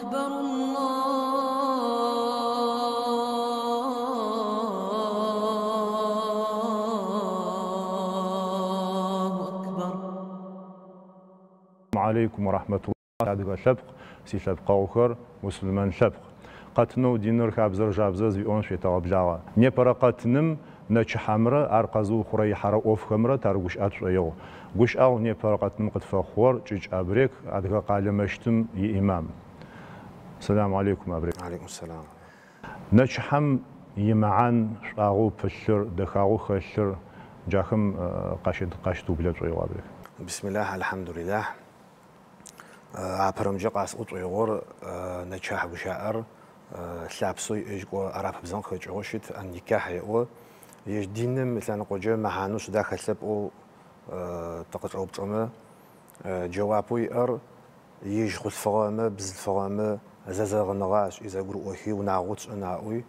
أكبر الله أكبر. عليكم ورحمة الله وبركاته. شبق سي شبق آخر مسلمان شبق قطنو دينر كابزر جابزر زيون شيتا بجاوا نيبرا قطنم نچ حمرا ارقزو خوري حرا اوف خمرا تارغوش اتشيو غوش او نيبرا قطنم قد فخور چيچ ابريك ادغا قالمشتم يي امام. السلام عليكم ابريك. عليكم السلام. نچ حم يمعان شاغو بشر دخاغو خشر جاخم قاشتو بلاتوي ابريك. بسم الله الحمد لله. عبرمجة قاس أطيور نجاح وشاعر ثابسوي إجوا عرب بزن خج عوشت النكاح يو يجدين مثلا قجة مهانوس داخل سبو تقطع بتومه جوابوي يج خد فرامة بز فرامة زازر نغاش إذا قرؤ هي ونعوت نعوي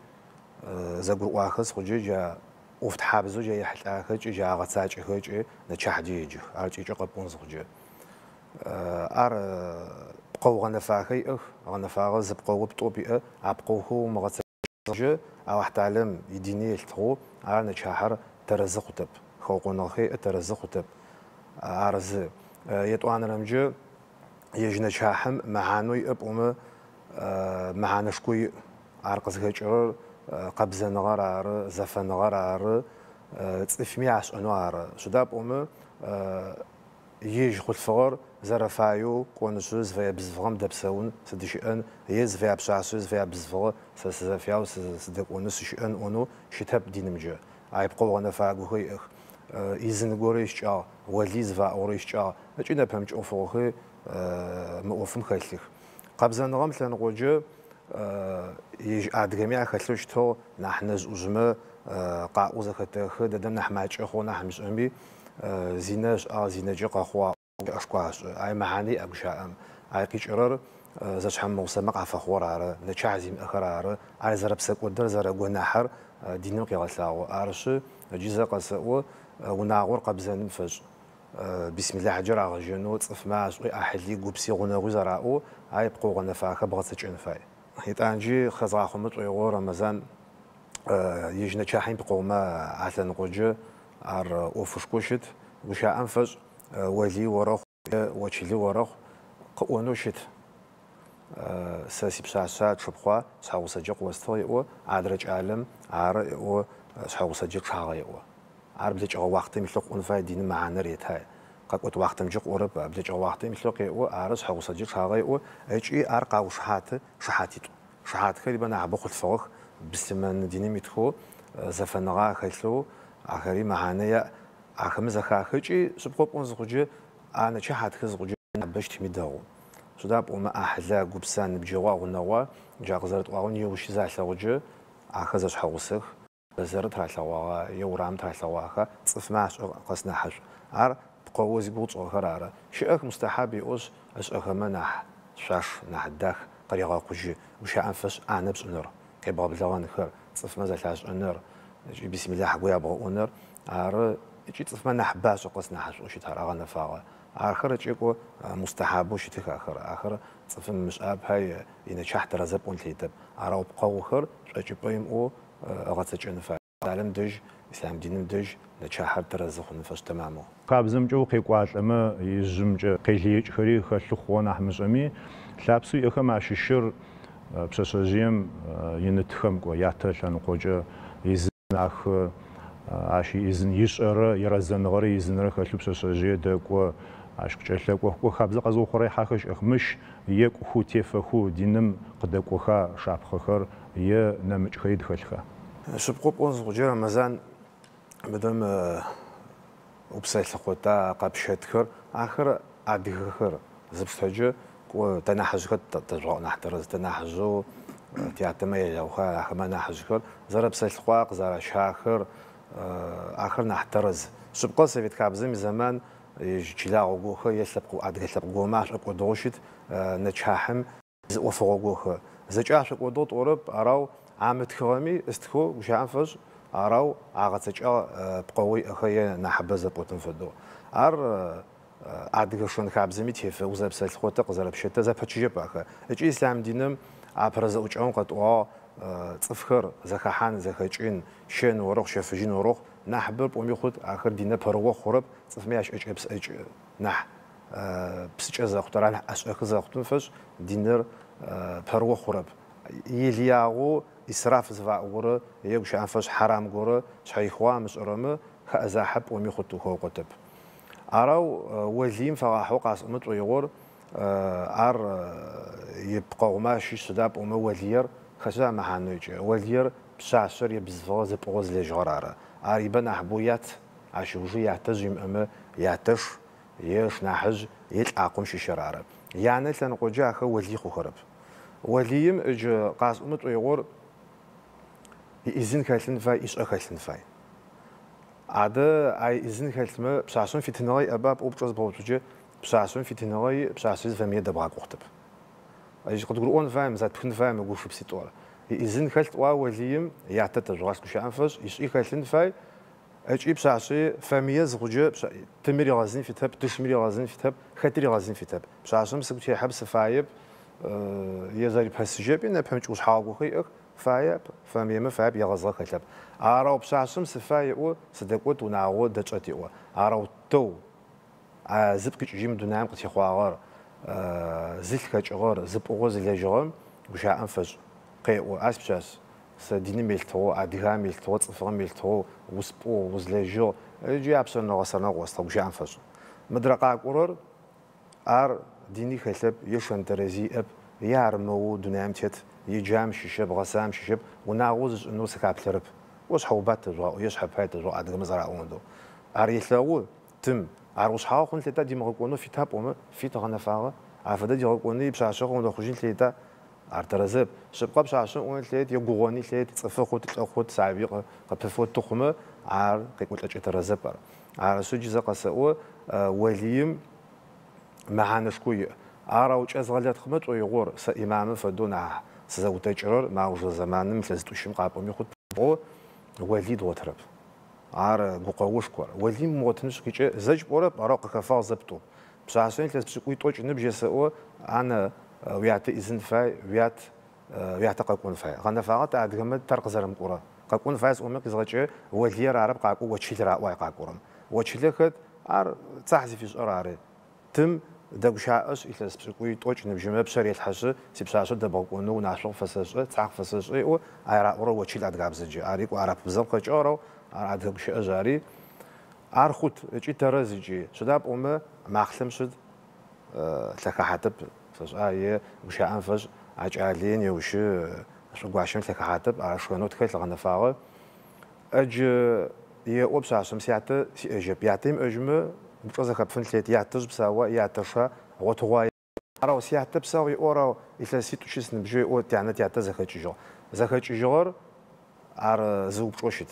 إذا قرؤ آخس خجة جا وفت حابزو جا يحل آخج جا غتاج خج نجاح ديجو عرج إجا قبون خجة بقوا غنفاخي غنفاغ زبقوا بطوبئة عبقوه مغتسجة أو احتعلم يديني التخو على نشاحر ترزق تب خوقنا خي ترزق تب عرز يتوان رمجة يجنا شاحم معانوي أبومه معانشكوي عرقز هجر قبزة نغرار زفة نغرار تفمي عش أنوار شداب أمه يج خد فغر زرفايو كونسوز فيا بزفغم دبسون سدشئن يز فيا بشعسوز فيا بزفغ سزفياو سدك ونس شئن ونو شتاب دينمجا عيبقوا غنفاقو هي اخ إذن قوريش جا وليز فا أوريش جا أجينا بهمج أوفوخي مؤفم خليخ قبزان غم لنقوجه يج أدغمي خلوش تو نحن زوزمه قاوزة خطيخ ددم نحماج أخو نحمش أمي زيناش زيناجي قخوا أشقاش أي معاني أبشام أي قيشرر زشحم موسمق عفخور على نشعزم أخر على زرب سك ودر زرب ونحر دينم قياسلاو أرش جزء قصو ونعور قبزان فج بسم الله حجر على جنود فماش أحلي جوبسي غنغو زراو أي بقو غنفاخ بغتش نفاي هيتانجي خزا خمت ويغور رمضان يجنا شاحين بقوما عشان نقوجه ار اوفشكوشت وشا انفج ولي ورخ وشلي ورخ قونوشت ساسي بساسات شبخوا صاوسجق وستوي او عدرج عالم عار او صاوسجق شاغي او عار بلج وقت مثل قون فايدين معنا ريتها قاقوت وقت مجق اورب بلج وقت مثل قي او عار صاوسجق شاغي او اي ار قاوشحات شحاتيت شحات خلي بنا عبخت فوق بسمن ديناميتخو زفنغا خلو آخری مهانه آخرمز خاخجی سبخوب اون زوجه آن چه حد خز زوجه نبشت میداو شده بوم أحلى جبسان بجوا ونوا جاغزرت وعون يوشي زعل وجه أخذش حوسخ زرت رحلوا يورام رحلوا صف معش قصنا حج عر بقوز بوت أخرى شيء مستحب يوش أش أخمنح شاش نحدخ طريقة قجي وش أنفش أنبس أنر كباب لغان خير صف مازال حاج أنر بسم الله حقوي أبغى أنر عر جيت صف ما نحباش قصنا حج وش ترى غنا فاغ آخر تجيكو مستحب وش تك آخر صف مش أب هاي إن شحت رزب ونتيتب عرب بقو خير تجيبهم أو أغتج أنفع تعلم دج إسلام دينم دج نشحر ترزق نفس تمامه قابزم جو قيقواش أما يزمج قيليج خري خلخوان أحمد أمي لابسو يخم عشيشر بسسجيم ينتخم قو يعتشان قوجة يزن أخ عشي يزن يشر يرزن غري يزن خلو بسسجي دقو عشق جلك وخو خابز قزو خري حخش أخمش يك خو تيفخو دينم قدقو خا شاب خخر يه نمج خيد خلخا شبقو بونز غجير مزان بدم وبسيط لقوتا قابشتخر آخر عديخر زبستهجة كو تناحجخر تجرع نحترز تناحجو تيعتمي لو خا آخر ما ناحجخر زرب بسيط لقواق زرب شاخر آخر نحترز شبقو سيفيت كابزم زمان يجلاغو غوخر يسلبقو عديخلبقو ماش أبقو دوشت نتشاحم وفقو غوخر زجاش أبقو دوت أوروب أراو عامت كرامي استخو وش عنفج أراو عقدتش بقوي أخي نحبذ بوتن فدو أديك شون خابزمي تيفا وزاب سلخوته قزرب شتى زاب هتشجع بقى إجي إسلام دينم عبرز أوجعون قطعة تفخر زخحان زخجين شين وروخ شفجين وروخ نحبب وميخد آخر دينا بروه خرب تفمياش إج إبس إج نح بسيج أزاختران أشأخ زاختون فش دينر بروه خرب يلياغو إسراف زفاء غورة يجوش أنفش حرام غورة شيخوا مش أرمى خأزاحب وميخد تخو قطب أراو وزيم فراحو قاسمت ويغور أر يبقى ماشي سداب وما وزير خشى محنوج وزير بشاشر يبزفوز بغوز لجرارة أريبا أحبويات عشوجي يحتجم أما يعتش يش نحج يلعقم شي شرارة يعني سنقوجا خو وزي خرب وليم إج قاسمت ويغور إذن خلصن فاي إيش أخلصن فاي عدا أي إذن خلصن بشاشون في تناي أباب أوبجوز بوجه بشاشون في تناي بشاشون فمية دبعة قطب أيش قد تقولون فاهم زاد تكون فاهم يقول شو بسيطورة إذن خلص وليم يعتت الجواز كش أنفس إيش خلصن فاي أجي بشاشي فمية زوجة تمري غازين في تب تشمري غازين في تب خطري غازين في تب بشاشون سكتي حبس فايب يزاري بهالسجاب إنه بهمش وش حاجة خير فايب فمية ما فايب يغزل خلاب عراو بشاشم سفايب صدقت ونعود دجتي عراو تو زبك جيم دونام قتي خواغر زلك جغر زب أغوز اللي جرم وشاء أنفج قيء أسبشاس سديني ميلتو أديها ميلتو تصفر ميلتو وسبو وزلجو جي أبسون نغسنا غوستا وشاء أنفج مدرقة قرر أر ديني خلاب يشون ترزي أب يارمو دونام تيت يجام شيشب غسام شيشب ونعوز إنه سكابترب وش حوبات الجوا ويشحب هاي الجوا أدق مزرعة اوندو أريثلاو تم عروش حاخون تلتا دي مغقونو في تاب وما في تغنى فاغة عفدا دي غقوني بشاشة وندو خجين تلتا أرترزب شبقى بشاشة وين تلت يقوغوني تلت تصفخو تتأخو تسعبيق قبفو تخمة عار قيقول أجي ترزب عار سوجي قسأو وليم معانا شكوية عراوش أزغلات خمت ويغور سإمام فدونا سزوتي جرر مع وجه زمان مثل زتوشم قابم يخد بو وليد وترب عار قوقوش كور وليد موتنش كيجي زج بورب عراق كفا زبطو بشاشين تلس بشكوي توش نبجي سأو أنا ويعت إذن فاي ويعت قاكون فاي غانا فاغت عاد غمد ترق زرم كورا قاكون فايس أمك زغجي ولير عرب قاكو وتشيل رأواي قاكورم وتشيل خد عار تحزي في شعراري تم دقشاش إلى سبسكوي توش نبجمع بشرية الحشة سبساشة دبقونو ناشق فساشة تعق فساشة أو عرا أورو وتشيل عدقاب زجي عريق وعرب بزبق جارو عرا دقشة جاري عرخوت إيش ترازجي شداب أمه معخلم شد تلقاحتب فش آيه وش أنفج عجالين يوش شو قاشم تلقاحتب عشان نوتكل لغنا فاغ أج يوبس عشان سيعت سيجب يعتم أجمع بجوز خبفن تلت يعتج بسوا يعتشها وتغاي أراو سيعت بسوا يورا إذا سيتو شيء نبجي أو تعنت يعتز خيتشجور زخيتشجور عر زوج بروشيت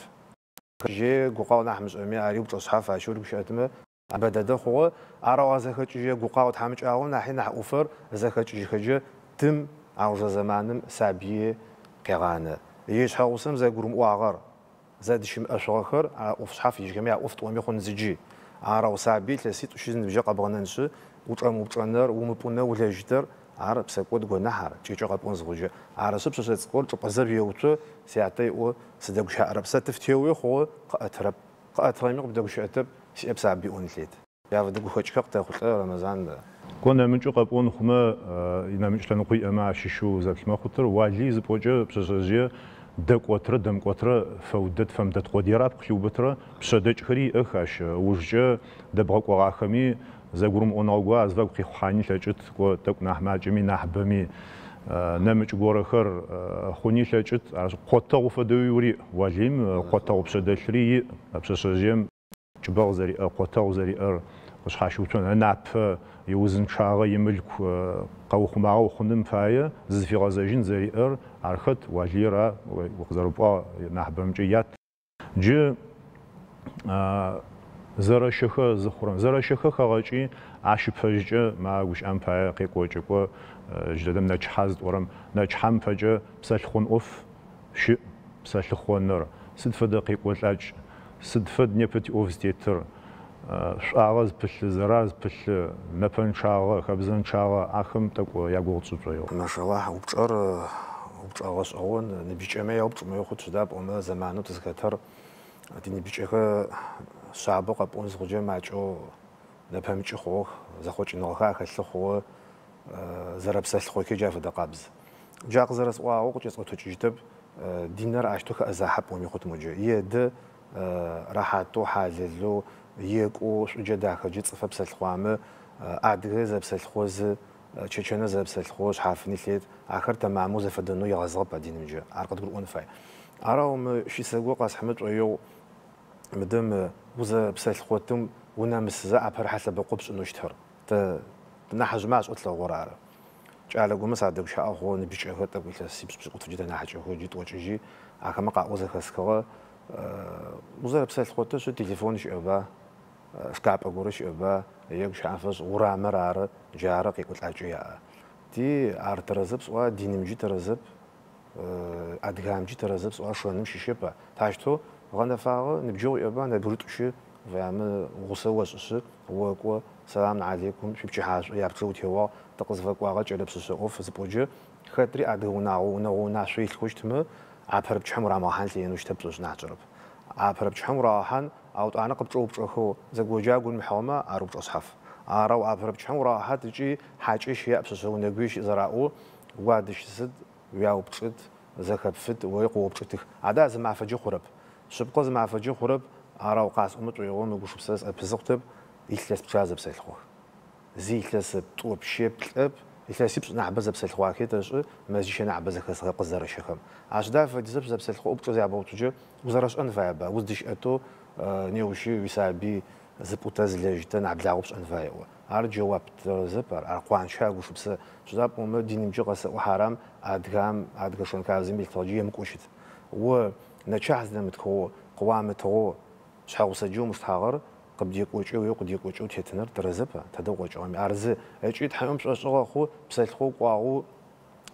جي قاو نحمش أمي عريو بجوز حافة شو بش أتمه بدأ هو أراو زخيتشجي قاو تحمش أهون نحين أوفر زخيتشجي خجي تم عوج زمانم سابيه قرانة يش حوسم زي قرم واغر زاد شيء أشراخر أوفش حافي جميع أوفت وميخون زجي عراو سابي تلسيت وشيز نبجي قبغننش وطرم وطرنر ومبونا ولا جدر عرب سكود جو نحر تيجي قبون زوجة عرب سبسة تقول تبزر يوتو سيعطي و سدقش عرب ستفتيوي خو قاترم يقبل شاتب سيب سابي أونليت يعرف دقو خش كق تأخذ رمضان كنا من جو قبون خما ينامش لنقي أما شيشو زاك ما خطر واجي زبوجة بسجى دك وتر دم وتر فودت فمدت قديرات خيوبتر بشدج خري أخش وجه دبغك وراخمي زغرم أوناغوا أزواج خيخاني لجت وتك نحما جمي نحبمي نمج غورخر خوني لجت قطة وفدويوري واجيم قطة وبشدشري بشجيم جبار زري قطة زري وش حاشوتون ناب يوزن شاغ يملك قوخ معه خندم فاية زفي غزاجين زري عرخت واجيرا وقزربا نحبم جيات جي زرشخه زخورم زرشخه خاجي عشفجه ما وش ام فاية قيقوجكو جدم نجحز ورم نجحم فجه بسلخون اوف شي بسلخون نر سدفد قيقولاج سدفد نيبتي اوف ستيتر шӏагъэ зыпылъы, зэраз зыпылъы, мэпэнчъагъэ, хэбзэнчъагъэ ахэм тӏэкӏу ягугъу-цӏыцӏоигъу. Машаллах, упчӏэр упчӏэгъэшӏэгъон ныбыкӏэмэ яупчӏымэ хъу тшъдапӏомэ зэманэу тызхэтэр диныбыкӏэхэ шъабэу къэпӏон зыхъуджэ макӏэу нэпэмыкӏы хъугъэх, зэхъокӏыныгъэхэ ахэлъы хъугъэ, зэрэпсэлъыхъохэкӏэ джа фэдэ къабз. Джа къызэрэсӏуагъэу къыкӏэсӏотыкӏыжьтэп динэр ащтэу хэӏэзахьэп ӏоми хъут моджэ. Еды рахьатэу хьалэлэу екӏу шӏуджэ дахэджэ цӏыфэ псэлъыхъуамэ адыгэ зэпсэлъыхъозы чеченэ зэпсэлъыхъо шъхьафыни лъет ахэр тэмамэу зэфэдэнэу егъэзыгъэп адиныбджэ. Ар къыдгурыӏон фай. Арау мы щисэгу къэсхьымэ пшӏоигъу мыдэм узэпсэлъыхъотым унэмысызэ апэр хьалъэбэкъо пшӏынэущтыр. Тэ нахьыжъмэ ашӏотлъэгъугъэр ары. Кӏалэгумэ садэг щаӏыгъо ныбыкӏэхэ тӏэкӏу илъэс сипшӏ пшӏыкӏутыджэ дэнахьыкӏэхэ джы тӏокӏыжьи ахэми къаӏо зэхэсхыгъэ узэпсэлъыхъотэ шъу телефон щыӏэба, шкапӏэ горэ щыӏэба, егу щаӏэфэшӏ урамэр ары, джары къекӏолӏакӏэ яӏэ. Ти ар тэрэзэп шӏуа динымджи тэрэзэп, адыгамджи тэрэзэп шӏуа шэным щыщэпа. Тащтэу гъэнэфагъэ ныбджэгъу уиӏэба нэбгыритӏущы вямы гъусэ ошӏышъы окӏо салам алейкум шъуипкӏыхьашӏу япчъэ утеуагъ тэкъызфэкӏуагъэ кӏэлэпшъышъэ ӏоф зыпӏоджэ хэтри адыгэ унагъо унашъо илъхъущтмэ апэрэ пкӏыхьэм урамыгъэхьан лъэенэу щытэп пшӏошъ нахь кӏэрэп. Апэрэ пкӏыхьэм урагъэхьан ау тӏуанэ къыпкӏэупчӏэхэу зэгоджа гурымыхьыгъэмэ ар упчӏэшъхьаф. Арау апэрэ пкӏыхьэм урагъэхьат ыкӏи хьакӏэ щыяӏ пшъэшъэ унэгуи щыӏ зэраӏо уадыщысыд уяупчӏыт зэхэпфыт ой къыопчӏытых. Ада зы мафэджэ хъурэп. Шъыпкъэ зы мафэджэ хъурэп. Арау къасӏомэ пшӏоигъо мы гушыпсэ зыӏэпызыхъутэп илъэс пчъа зэпсэлъыхъох. Зи илъэс пӏуӏопщэ плӏэп илъэси пшӏ нахьыбэ зэпсэлъыхъуахи тэшӏы мэзищэ нахьыбэ зэхэсыгъэ къызэрэщэхэм. Ащ да фэдизэ зэпсэлъыхъо ӏупчӏэ зябгъэуцуджэ узэрэшӏэн фаеба уздыщыӏэтэу неущи уисаби зыпӏутэ зылэжьтэ нахь благъэу пшӏэн фаеӏо. Ар джэуап тэрэзэп ар къуаншэ гушыпсэ шъузапӏомэ динымджэ къэсэӏо харам адыгам адыгэ шонхабзэми илъытыгъэджи емыкӏощыт. О нэчахь зынэмытхыгъо къыуамытыгъо шъхьэгъусэджэ умыштхьагъэр къыбдекӏокӏэу къыдекӏокӏэу тетыныр тэрэзэпа тэдэу къокӏыгъэми арзы ыкӏи тхьэмэм пшӏошӏыгъэ хъу псэлъыхъоу кӏуагъэу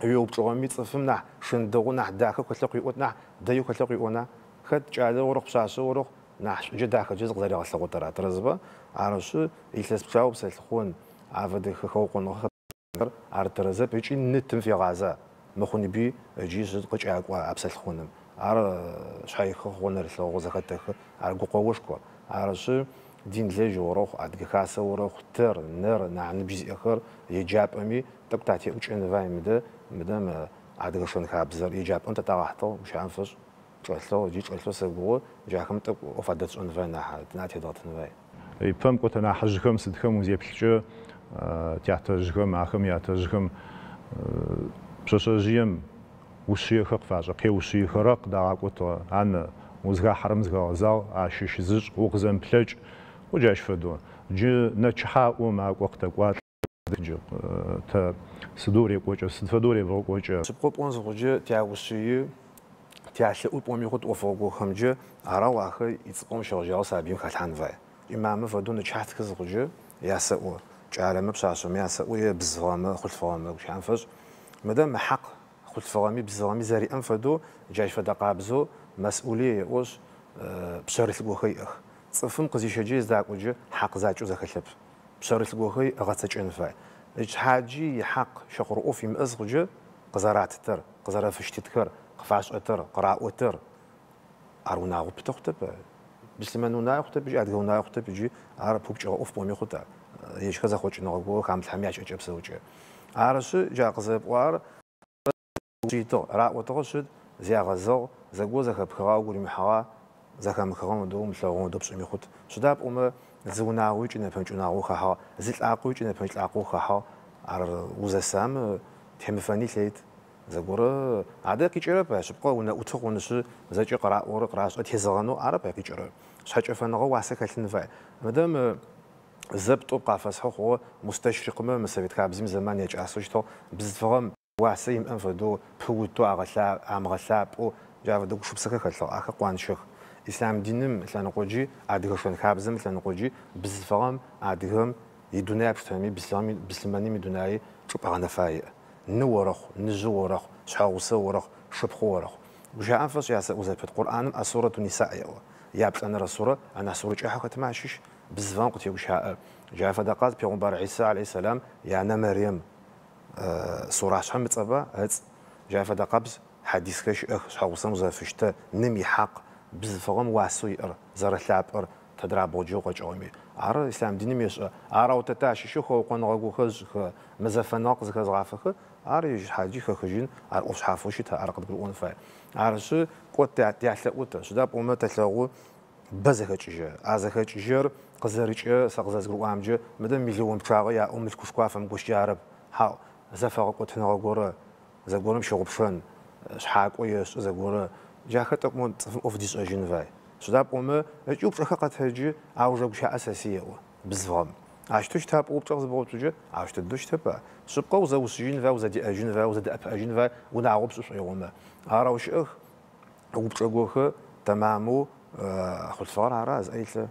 уеупчӏыгъэми цӏыфым нахь шындыгъу нахь дахэ хэлъэ къуиӏот нахь дэеу хэлъэ къуиӏона хэт кӏалэ орыгъ пшъашъэ орыгъ нахь шӏуджэ дахэджэ зыкъызэрегъэлъэгъотыра тэрэзэпа арышъы илъэс пчъагъэу псэлъыхъон афэдэхэ хэукъоныгъэ ар тэрэзэп ыкӏи нытым фегъаза мэхъуниби ыджи шъы къыкӏакӏо апсэлъыхъоным ар шъхьаихэ хъонэрылъэгъу зэхэтэхэ ар гукъэошхо арышъы дин лэжь орыгъу адыгэ хасэ орыгъу тыр нэр наныбжь зиӏэхэр еджапӏэми тӏэкӏу татеӏукӏэн фай мыдэм адыгэ шонхабзэр еджапӏэм татагъахьтыгъ ущыӏэм фэшӏ чӏэлъыгъ джи чӏэлъыгъ сэгугъо джахэм тӏэкӏу ӏоф адэтшӏэн фай нахь тедгъэтын фай. Ипэм кӏотэ нахьыжъхэм сыдхэм узеплъыкӏэ тятэжъхэм ахэм ятэжъхэм пшъэшъэжъыем ушъыехэр къыфашӏэ къеушъыехэрэ къыдагъакӏотыгъэ аны узгахьэрэм зыгъэгъэзагъ ащыщ зыщ укъызэмыплъэкӏ джащ фэдэу джы нэчыхьаӏо макӏо къытэкӏуалӏ джы тэ сыдэу рекӏокӏэ сыд фэдэу ревгъэкӏокӏэ. Шъыпкъэ пӏон зыхъуджэ тягушъыи тялъэӏу пӏоми хъут ӏофыгъогохэмкӏэ арау ахэр ицӏыкӏом щэгъыжьагъэу сабыим хэлъхьан фай. Имамэ фэдэу нэчыхьатхэ зыхъуджэ ясэӏо кӏалэмэ пшъашъэмэ ясэӏо бзыгъэмэ хъулъфыгъэмэ гущыӏэм фэшӏ мыдэм мыхьакъ хъулъфыгъэми бзыгъэми зэриӏэм фэдэу джащ фэдэ къабзэу масӏулие еӏошъ пшъэрылъыгохэ иӏэх. Цӏыфым къызищэджэ зэдакӏоджэ хьакъ закӏэу зэхэлъэп. Пшъэрылъыгохэ ыгъэцэкӏэн фай. Ыкӏхьаджи ихьакъ щэкъурэ ӏоф имыӏэ зыхъуджэ къызэратытэр, къызэрэфыщтытхэр, къыфашӏэтэр, къыраӏотэр ар унагъо пытэ хъутэп. Бислъэмэн унагъо хъутэп ыкӏи адыгэ унагъо хъутэп ыкӏи ар пыупкӏыгъэ ӏоф пӏоми хъута. Ежьхэр зэхъокӏыныгъэ го хамылъхьэми ячӏэкӏэпсэукӏэ. Арышъы джа къызэпӏуар щитыгъ раӏотыгъэ щыт зягъэзыгъ зэго зэхэпхыгъа гурымыхьыгъа зэхэмыхыгъэм дэу мылъэгъугъэм дэу пшӏыми хъут. Щыдапӏомэ зы унагъои ыкӏи нэпэмыкӏ унагъоу хэхьагъ, зы лӏакъои ыкӏи нэпэмыкӏ лӏакъоу хэхьагъ ар узэсам темыфэни лъейт. Зэгорэ адэ къикӏэрэп шъыпкъэ унэӏутыгъ хъунышъы зэкӏэ къыраӏорэ къырашӏэ тезыгъэнэу арэп къикӏэрэ. Шъхьэкӏэфэныгъэ уасэ хэлъын фай. Мыдэм зэптӏоп къафэсхьэ хъугъэ мустащрикъымэ мы совет хабзэм зэман якӏасэщтыгъ бзыфыгъэм уасэ имыӏэм фэдэу пыуту амыгъэлъапӏэу джа фэдэ гушыпсэхэр хэлъыгъ ахэр къуаншэх. Ислам диным лъэныкъоджи адыгэ шонхабзэм лъэныкъоджи бзыфыгъэм адыгэм идунай апштэми бислъэмэним идунай чӏыпӏэ гъэнэфае. Ны орыхъу, ныжъы орыхъу, шъхьэгъусэ орыхъу, шъыпхъу орыхъу. Гущыӏэм фэшӏ ясэӏу зэпыт Къур'аным асурату Ниса еӏо. Яплӏэнэрэ сурэ анахь сурэ кӏыхьэ хэтмэ ащыщ بزفان قلت يوشاء جاء فدقات بيغمبر عيسى عليه السلام يعني مريم صورة شحال متصبا جاء فدقابز حديث كش شحوسم زفشته نمي حق بزفغم واسو ير زر ثابر تدرا بوجو قجومي عرا اسلام ديني مش عرا وتتاش شو خو قنغو خز مزفناق زكز غافخ عرا حاجي خخجين عرا اوش حافوشي تا عرا قد اون فا عرا شو قوت تاعلوت شدا بوما تلاغو بزخجه ازخجر قزرچ سقزز غوامجه مدام مليون بشاغ يا ام الكشكوافم غوش يارب ها زفغ قوت نغور زغورم شوبشن شحال قويش زغور جاكه تقمون اوف ديس اجين فاي شدا بوما اجوب شخقت هجي اوجو شا اساسيه بزفام اشتوش تاب اوبتغز بوتوجه اشتدوش تبا سبقو زوسجين فاو زدي اجين فاو زدي اب اجين فاي ونعوب سو يوما اراوش اخ اوبتغوخه تمامو خلفار عراز ايله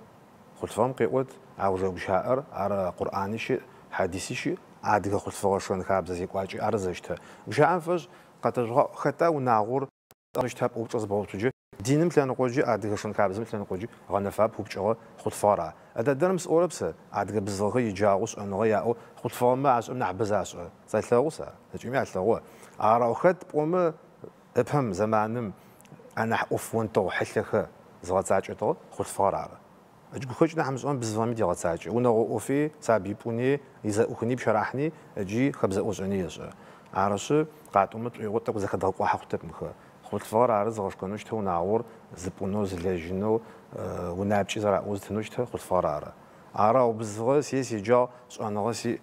خلفام قيود اوجو شاعر ار قراني شي حديثي شي عادي خلفار شون خابز زيقواجي ارزشته وشانفش قد خطا وناغور طرش تاب اوبتغز بوتوجه دينم تلان قوجي عادي شون خابز تلان قوجي غنفاب بوبچو خلفارا ادا درمس اوربس عادي بزغي يجاوس انو ياو خلفار ما عس نعبزاس زيتلاوسا تجمع تلاو ارا خد بوم افهم زمانم انا اوف وانتو حلخه زغاتاچتو خلفارا اجو خوجنا حمزون بزفامي ديغاتاچ ونو اوفي صابي بوني اذا اخني بشرحني اجي خبز اوزنيس عرش قاطومت يغطق زخدق وحقتك مخ خلفار عرض غشكنوش تو ناور زبونو زلجنو ونابچي زرا اوزتنوش تو خلفار عرا وبزغ سيسي جا صانغسي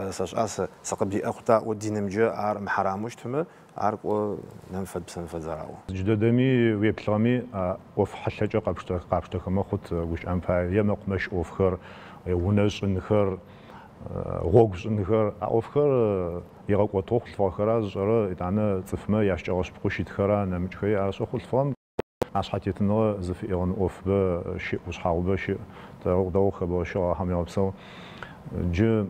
ساس سقبدي اختا ودينمجا ار محراموش تم ارق ننفد بسنفد زراو جددمي ويبلغمي اوف حشجه قابشته كما خط وش امفا يما قمش اوفخر ونش نخر غوغش نخر اوفخر يغقو توخل فخرا زرا اتانا صفما ياشجاش بقوشيت خرا نمجخي اسو خلفام اشحاتيتنو زفيرن اوف بشي وشحاو بشي دو خبوشا هميابسو ج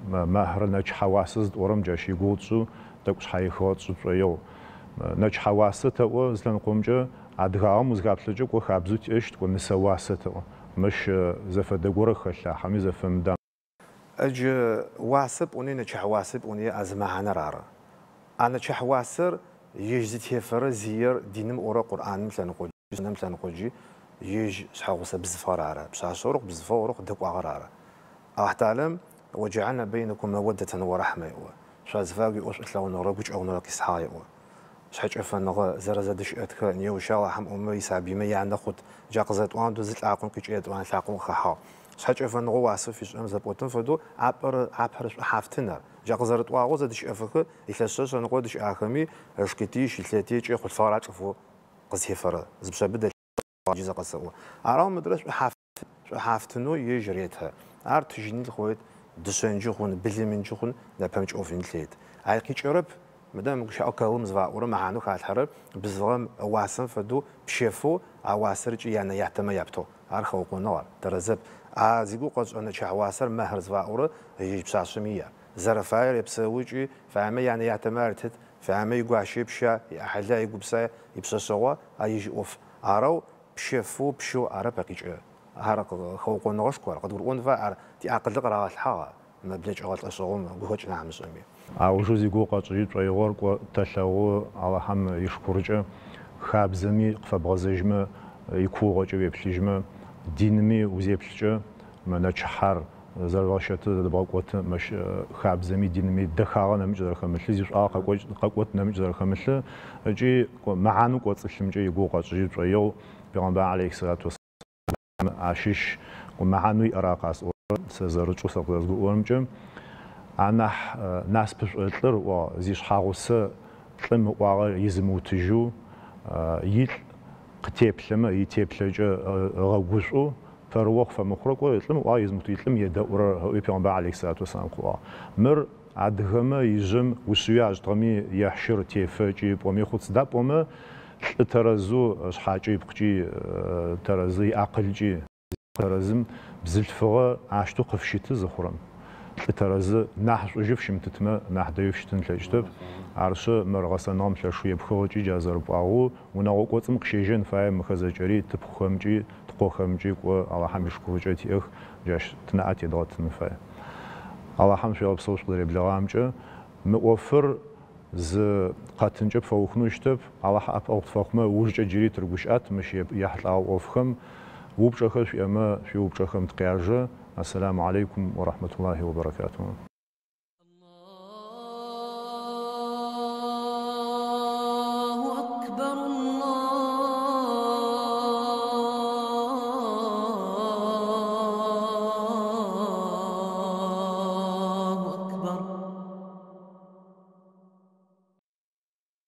ماهر نچ حواسز دورم جاشي غوتسو دقش حيخوت سويو نچ حواسته او زلن قومجه ادغام مزغابلجه كو خابزوت اشت كو نسواسته مش زفدغور خلا حمي زفمدا اج واسب وني نچ حواسب وني ازمهانه رار انا چ حواسر يجزت يفر زير دينم اورا قران مثلا قوجي مثلا قوجي يج شحوسه بزفار عرب بشاشورق بزفورق دقوا غراره احتالم وجعلنا بينكم موده ورحمه شازفاقي اوش اتلاون ربوج او نراك اسحاي شحج افن زرزدش اتك نيو شاو حم امي سابي ما يعني خد جاقزت وان دوزت عقون كيجيت وان لاقون خها شحج افن واسف ام زبوتن فدو عبر حافتنا جاقزرت واغو زدش افك يفسس نقودش اخمي اشكتيش يتلاتي جي خد فارات فو قزيفر زبشبد جيزه قسو ارام مدرس حافتنو يجريتها ارت جنيل خويت دسنجخون بلمنجخون نفهمش اوفين تليت عايقيش عرب مدام شاو كلام زواور معانو خاطر بزغم واسن فدو بشيفو اواسرج يعني يعتمى يابتو ارخو قنوار ترزب ازيغو قص انا شاواسر مهر زواور يجي بشاشميه زرفاير يبسوجي فاهم يعني يعتمرت فاهم يغاشي بشا احلا يغبسا يبسسوا ايجي اوف ارو بشيفو بشو عرب قيج هرق خوق نغش كور قد ورون فار دي عقل قرا الحا ما بلاش غلط اسوم غوچ نعم سمي اوجو زيغو قاطجي طيور كو تشاو على هم يشكرجه خابزمي قفبغزجمه يكوغجه يبلجمه دينمي وزيبلجه منچحر زرغاشت دباقوت مش خابزمي دينمي دخاغه نمجر خمل زيش قاقوت نمجر خمل جي معانو قوصلمجه يغو قاطجي طيو بيغمبر عليه الصلاه عشيش ومعانوي أراقاس سزرچو سقزغو ورمجم أنا ناس بشطر وزيش حاوسه قم واغ يزموتجو يل قتيب لما يتيبلجه غوشو فروق فمخرق ويتلم واغ يزموت يتلم يدور هو بيغمبر عليه الصلاه والسلام قوا مر ادغما يجم وسياج طمي يحشر تيفجي بومي خص دابوم ترزو شحاجي بقجي ترزي عقلجي ترزم بزلفغه عاشتو قفشيت زخرم ترز نحش وجفشم تتما نحديفشتن تلجتب عرش مرغسنام تلشوي بخوجي جازر باو وناو قوتم قشيجن فاي مخزجري تبخمجي تقوخم الله حم يشكر جاتي جاش تنعتي ضغط نفاي الله حم شو بصوص قدر بلغامجه مؤفر ز قاتنجه فوخنوشتب الله حب أوقت فوخمه وجه جري ترجوشات مش يحل أو أفخم وبشخص في أما في وبشخم تقياجه. السلام عليكم ورحمة الله وبركاته. الله أكبر.